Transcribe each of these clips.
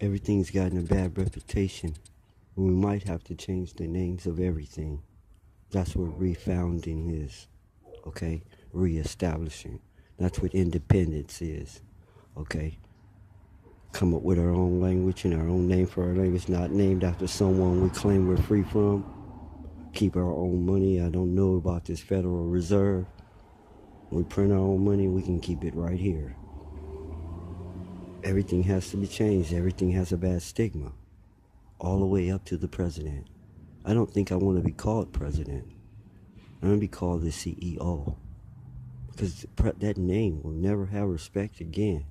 Everything's gotten a bad reputation. We might have to change the names of everything. That's what refounding is, okay? Reestablishing. That's what independence is, okay? Come up with our own language and our own name for our language, not named after someone we claim we're free from. Keep our own money. I don't know about this Federal Reserve. We print our own money, we can keep it right here. Everything has to be changed. Everything has a bad stigma. All the way up to the president. I don't think I want to be called president. I want to be called the CEO. Because that name will never have respect again.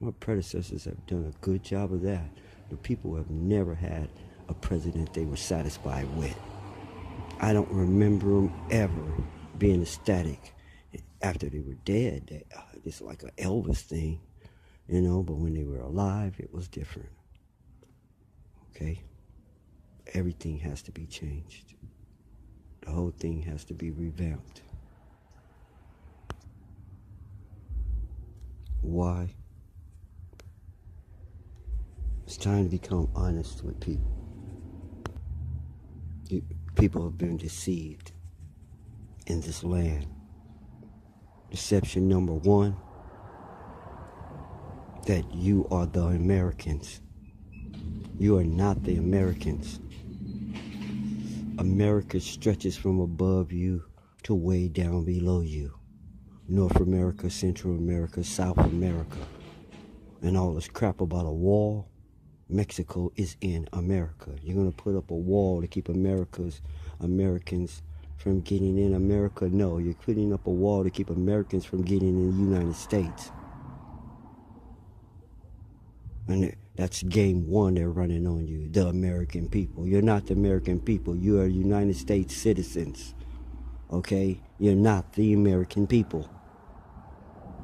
My predecessors have done a good job of that. The people have never had a president they were satisfied with. I don't remember them ever being ecstatic after they were dead. It's like an Elvis thing, you know, but when they were alive, it was different. Okay? Everything has to be changed. The whole thing has to be revamped. Why? It's time to become honest with people. People have been deceived in this land. Deception number one, that you are the Americans. You are not the Americans. America stretches from above you to way down below you. North America, Central America, South America. And all this crap about a wall. Mexico is in America. You're going to put up a wall to keep Americans from getting in America? No, you're putting up a wall to keep Americans from getting in the United States. And that's game one they're running on you, the American people. You're not the American people. You are United States citizens. Okay? You're not the American people.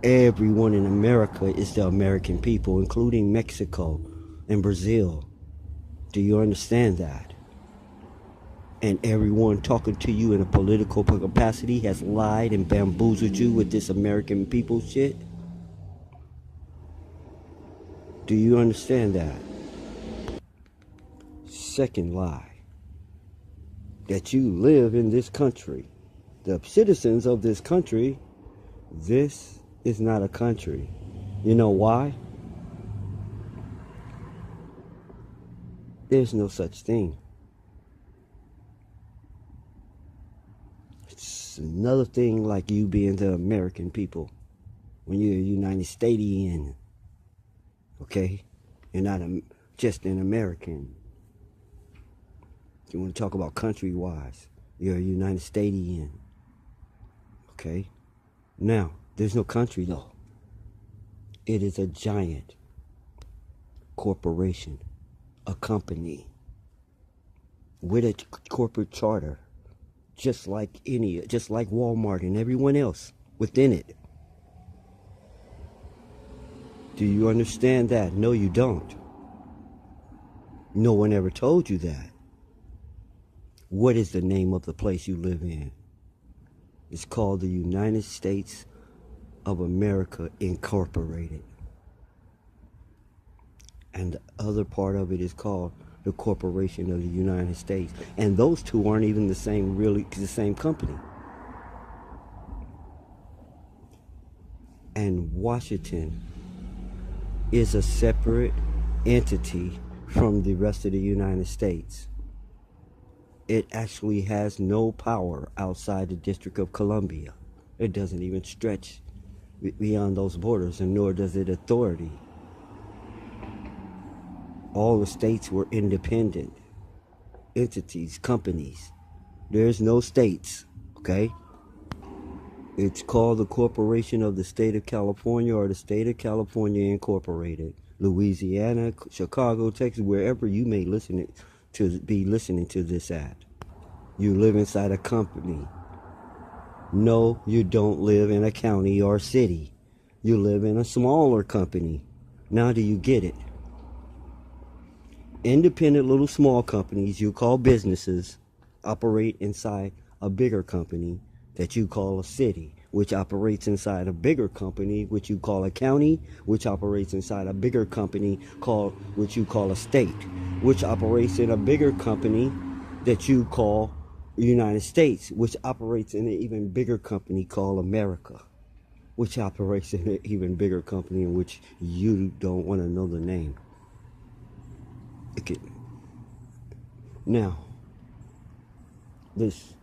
Everyone in America is the American people, including Mexico and Brazil. Do you understand that? And everyone talking to you in a political capacity has lied and bamboozled you with this American people shit? Do you understand that? Second lie. That you live in this country. The citizens of this country, this is not a country. You know why? There's no such thing. It's another thing like you being the American people. When you're a United Statesian, okay? You're not just an American. You want to talk about country-wise. You're a United Statesian, okay? Now, there's no country though. It is a giant corporation. A company with a corporate charter, just like Walmart and everyone else within it. Do you understand that? No, you don't. No one ever told you that. What is the name of the place you live in? It's called the United States of America Incorporated. And the other part of it is called the Corporation of the United States. And those two aren't even the same company. And Washington is a separate entity from the rest of the United States. It actually has no power outside the District of Columbia. It doesn't even stretch beyond those borders, and nor does it authority. All the states were independent entities, companies. There's no states, okay? It's called the Corporation of the State of California, or the State of California Incorporated. Louisiana, Chicago, Texas, wherever you may be listening to this at. You live inside a company. No, you don't live in a county or city. You live in a smaller company. Now do you get it? Independent little small companies you call businesses operate inside a bigger company that you call a city. which operates inside a bigger company, which you call a county, which operates inside a bigger company called, which you call a state, which operates in a bigger company that you call United States, which operates in an even bigger company called America, which operates in an even bigger company in which you don't want to know the name. Okay. Now, this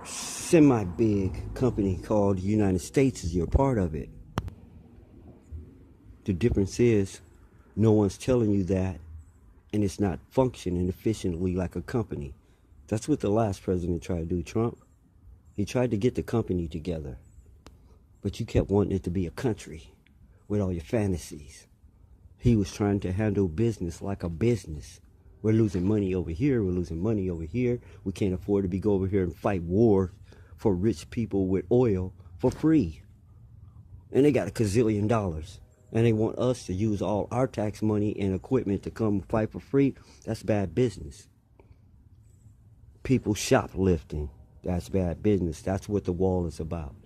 semi-big company called United States is you're part of it. The difference is no one's telling you that, and it's not functioning efficiently like a company. That's what the last president tried to do, Trump. He tried to get the company together, but you kept wanting it to be a country with all your fantasies. He was trying to handle business like a business. We're losing money over here. We're losing money over here. We can't afford to go over here and fight war for rich people with oil for free. And they got $1 gazillion. And they want us to use all our tax money and equipment to come fight for free. That's bad business. People shoplifting. That's bad business. That's what the wall is about.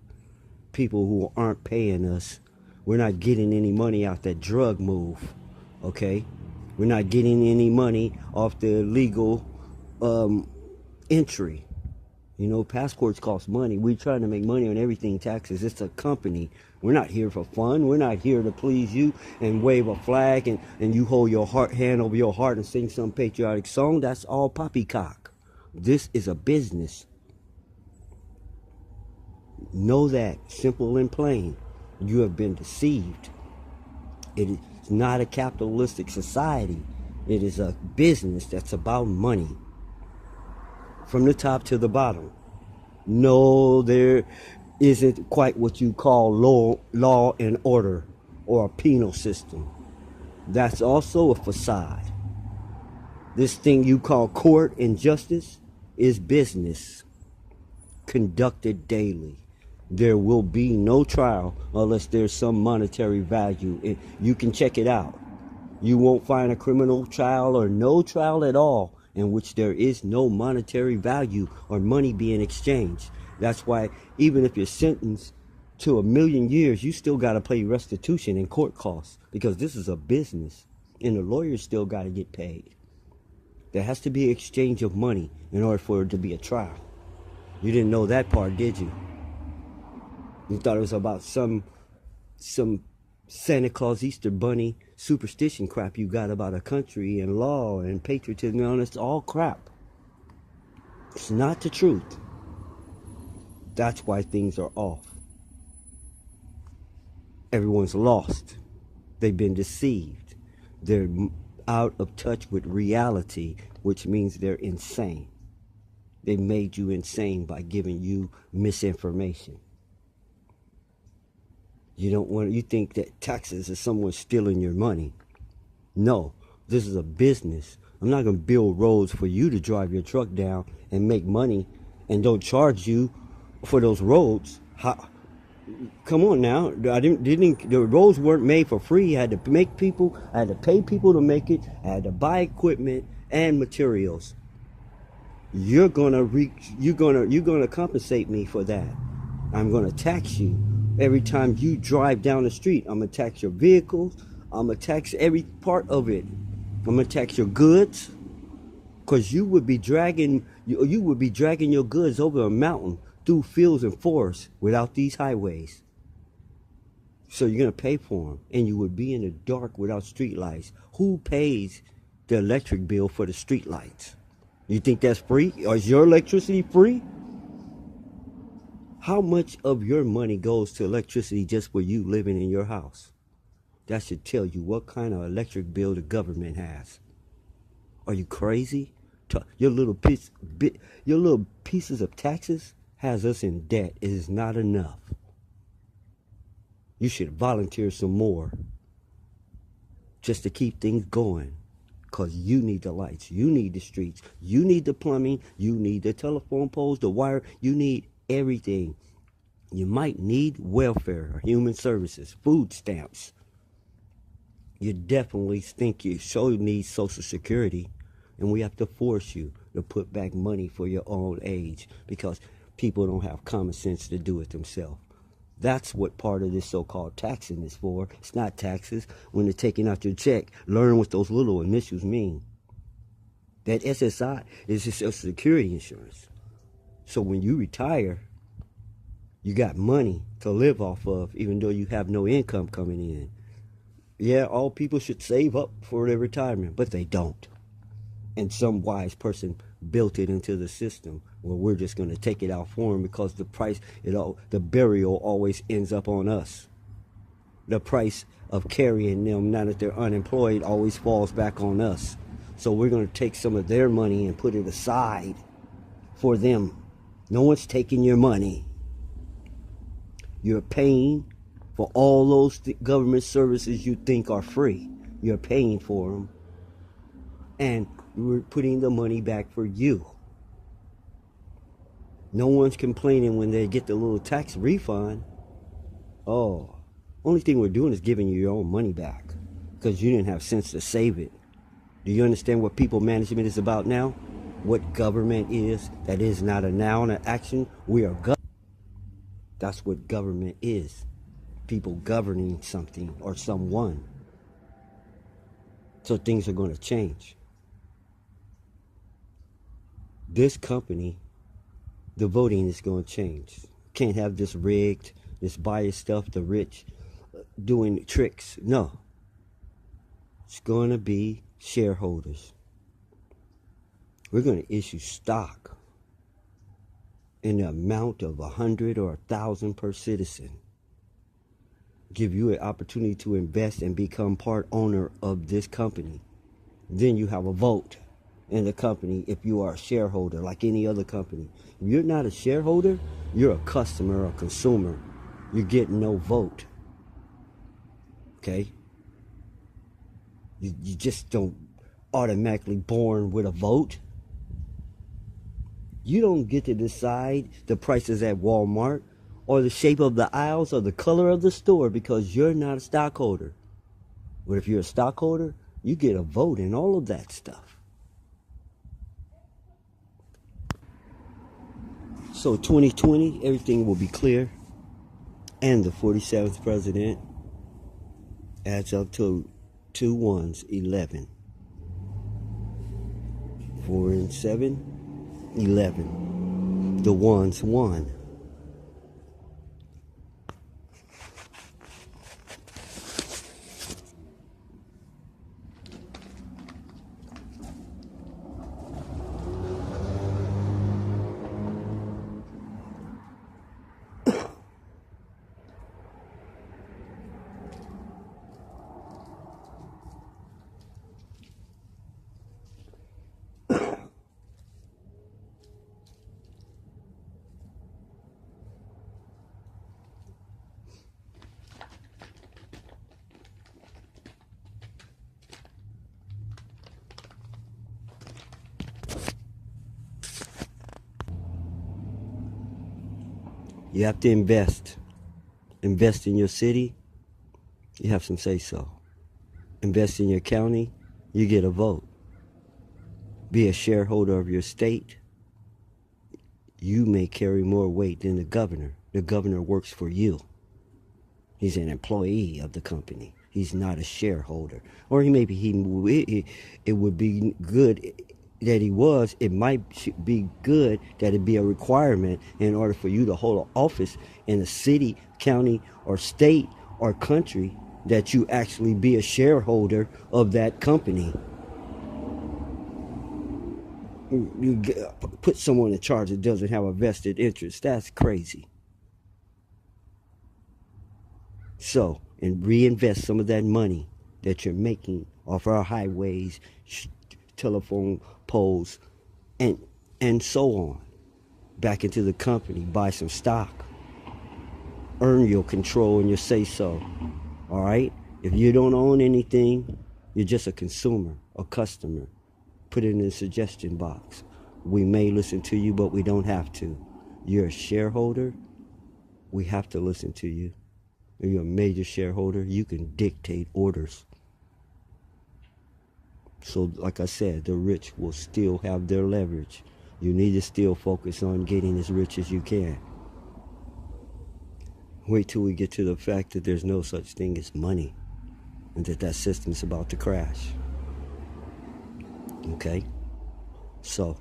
People who aren't paying us. We're not getting any money out that drug move. Okay? We're not getting any money off the illegal entry. You know, passports cost money. We're trying to make money on everything taxes. It's a company. We're not here for fun. We're not here to please you and wave a flag and you hold your hand over your heart and sing some patriotic song. That's all poppycock. This is a business. Know that, simple and plain. You have been deceived. It is not a capitalistic society. It is a business that's about money. From the top to the bottom. No, there isn't quite what you call law and order or a penal system. That's also a facade. This thing you call court and justice is business conducted daily. There will be no trial unless there's some monetary value. You can check it out. You won't find a criminal trial or no trial at all in which there is no monetary value or money being exchanged. That's why even if you're sentenced to 1 million years, you still got to pay restitution and court costs because this is a business and the lawyers still got to get paid. There has to be exchange of money in order for it to be a trial. You didn't know that part, did you? You thought it was about some Santa Claus, Easter Bunny superstition crap you got about a country and law and patriotism. No, it's all crap. It's not the truth. That's why things are off. Everyone's lost. They've been deceived. They're out of touch with reality, which means they're insane. They made you insane by giving you misinformation. You think that taxes is someone stealing your money. No, this is a business. I'm not going to build roads for you to drive your truck down and make money and don't charge you for those roads. Come on now. The roads weren't made for free. I had to pay people to make it. I had to buy equipment and materials. You're gonna compensate me for that. I'm gonna tax you. Every time you drive down the street, I'm going to tax your vehicles. I'm going to tax every part of it. I'm going to tax your goods. Because you would be dragging your goods over a mountain through fields and forests without these highways. So you're going to pay for them. And you would be in the dark without street lights. Who pays the electric bill for the street lights? You think that's free? Or is your electricity free? How much of your money goes to electricity just for you living in your house? That should tell you what kind of electric bill the government has. Are you crazy? Your little pieces of taxes has us in debt. It is not enough. You should volunteer some more just to keep things going. Because you need the lights. You need the streets. You need the plumbing. You need the telephone poles, the wire. You need everything. You might need welfare or human services, food stamps. You definitely think you need Social Security, and we have to force you to put back money for your old age because people don't have common sense to do it themselves. That's what part of this so-called taxing is for. It's not taxes. When they're taking out your check, learn what those little initials mean. That SSI is your Social Security insurance. So when you retire, you got money to live off of, even though you have no income coming in. Yeah, all people should save up for their retirement, but they don't. And some wise person built it into the system where we're just going to take it out for them because the price, the burial always ends up on us. The price of carrying them now that they're unemployed always falls back on us. So we're going to take some of their money and put it aside for them. No one's taking your money. You're paying for all those government services you think are free. You're paying for them. And we're putting the money back for you. No one's complaining when they get the little tax refund. Oh, only thing we're doing is giving you your own money back because you didn't have sense to save it. Do you understand what people management is about now? What government is? That is not a noun, an action. We are government. That's what government is. People governing something or someone. So things are going to change. This company, the voting is going to change. Can't have this rigged, this biased stuff, the rich doing tricks. No. It's going to be shareholders. We're going to issue stock in the amount of 100 or 1,000 per citizen. Give you an opportunity to invest and become part owner of this company. Then you have a vote in the company if you are a shareholder like any other company. If you're not a shareholder, you're a customer or consumer. You're getting no vote. Okay? You just don't automatically born with a vote. You don't get to decide the prices at Walmart or the shape of the aisles or the color of the store because you're not a stockholder. But if you're a stockholder, you get a vote in all of that stuff. So 2020, everything will be clear. And the 47th president adds up to 2 ones, 11. 4 and 7, 11. The ones won. You have to invest. Invest in your city, you have some say-so. Invest in your county, you get a vote. Be a shareholder of your state, you may carry more weight than the governor. The governor works for you. He's an employee of the company. He's not a shareholder. Or it would be good that he was. It might be good that it be a requirement in order for you to hold an office in a city, county, or state, or country that you actually be a shareholder of that company. You put someone in charge that doesn't have a vested interest. That's crazy. So, and reinvest some of that money that you're making off our highways, telephone poles, and so on, back into the company. Buy some stock. Earn your control and your say-so. All right? If you don't own anything, you're just a consumer, a customer. Put it in the suggestion box. We may listen to you, but we don't have to. You're a shareholder. We have to listen to you. If you're a major shareholder, you can dictate orders. So, like I said, the rich will still have their leverage You need to still focus on getting as rich as you can. Wait till we get to the fact that there's no such thing as money and that system's about to crash. Okay? So,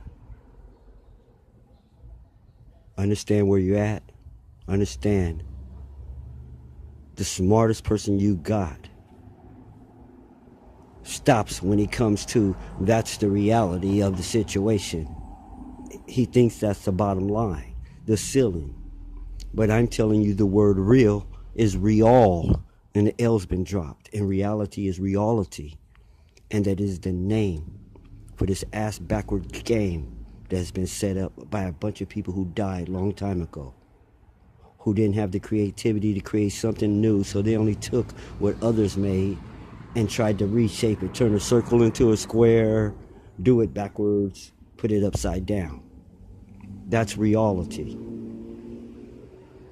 understand where you're at. Understand the smartest person you got stops when he comes to that's the reality of the situation. He thinks that's the bottom line, the ceiling. But I'm telling you the word real is real, and the L's been dropped, and reality is reality. And that is the name for this ass backward game that's been set up by a bunch of people who died a long time ago, who didn't have the creativity to create something new, so they only took what others made and tried to reshape it, turn a circle into a square, do it backwards, put it upside down. That's reality.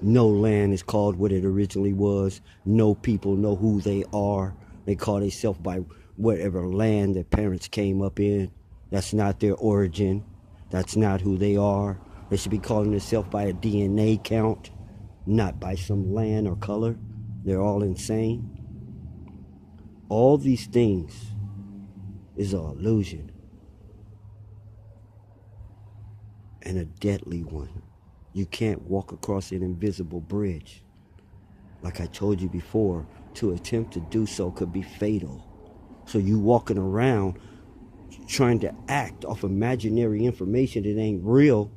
No land is called what it originally was. No people know who they are. They call themselves by whatever land their parents came up in. That's not their origin. That's not who they are. They should be calling themselves by a DNA count, not by some land or color. They're all insane. All these things is an illusion, and a deadly one. You can't walk across an invisible bridge. Like I told you before, to attempt to do so could be fatal. So you walking around trying to act off imaginary information that ain't real,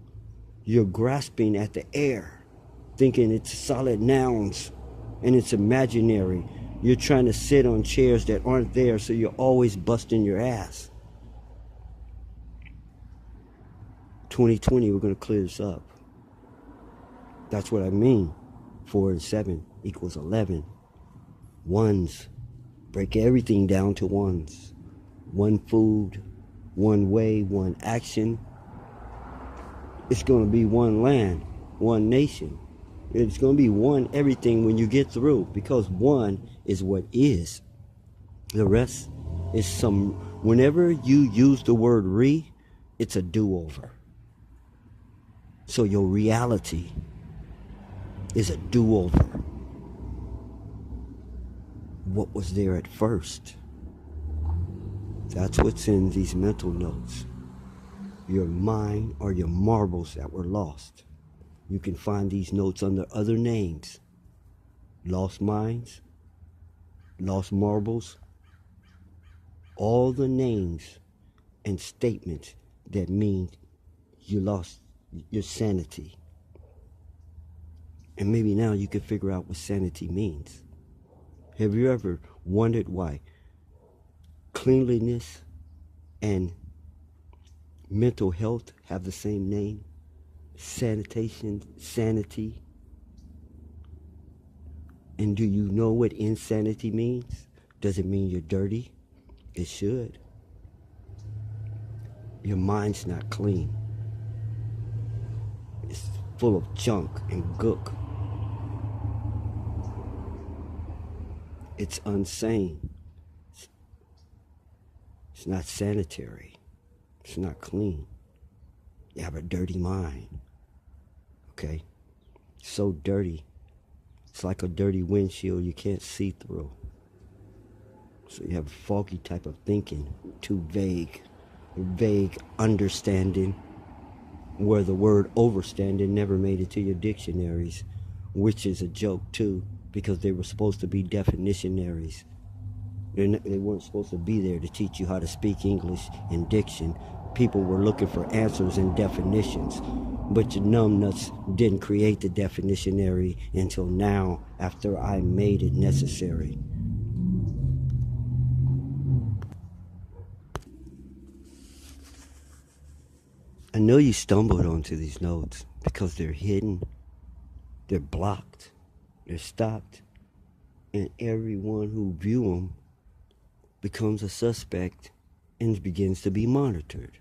you're grasping at the air, thinking it's solid nouns and it's imaginary. You're trying to sit on chairs that aren't there, so you're always busting your ass. 2020, we're going to clear this up. That's what I mean. 4 and 7 equals 11. Ones. Break everything down to ones. One food, one way, one action. It's going to be one land, one nation. It's going to be one everything when you get through, because one is what is. The rest is some. Whenever you use the word it's a do-over. So your reality is a do-over. What was there at first? That's what's in these mental notes. Your mind or your marbles that were lost. You can find these notes under other names. Lost minds, lost marbles, all the names and statements that mean you lost your sanity. And maybe now you can figure out what sanity means. Have you ever wondered why cleanliness and mental health have the same name? Sanitation, sanity. And do you know what insanity means? Does it mean you're dirty? It should. Your mind's not clean. It's full of junk and gook. It's unsane. It's not sanitary. It's not clean. You have a dirty mind. Okay? So dirty. It's like a dirty windshield you can't see through. So you have a foggy type of thinking, too vague. Vague understanding, where the word overstanding never made it to your dictionaries, which is a joke too, because they were supposed to be definitionaries. They weren't supposed to be there to teach you how to speak English in diction. People were looking for answers and definitions. But your numbnuts didn't create the definitionary until now, after I made it necessary. I know you stumbled onto these notes because they're hidden, they're blocked, they're stopped, and everyone who views them becomes a suspect and begins to be monitored.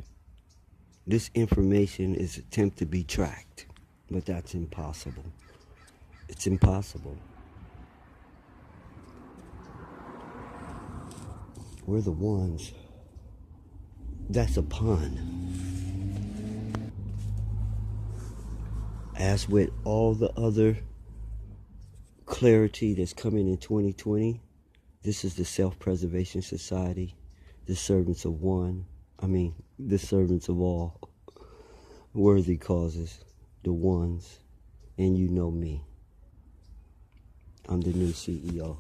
This information is attempted to be tracked, but that's impossible. It's impossible. We're the ones. That's a pun. As with all the other clarity that's coming in 2020, this is the Self-Preservation Society, the servants of the servants of all, worthy causes, the ones, and you know me. I'm the new CEO.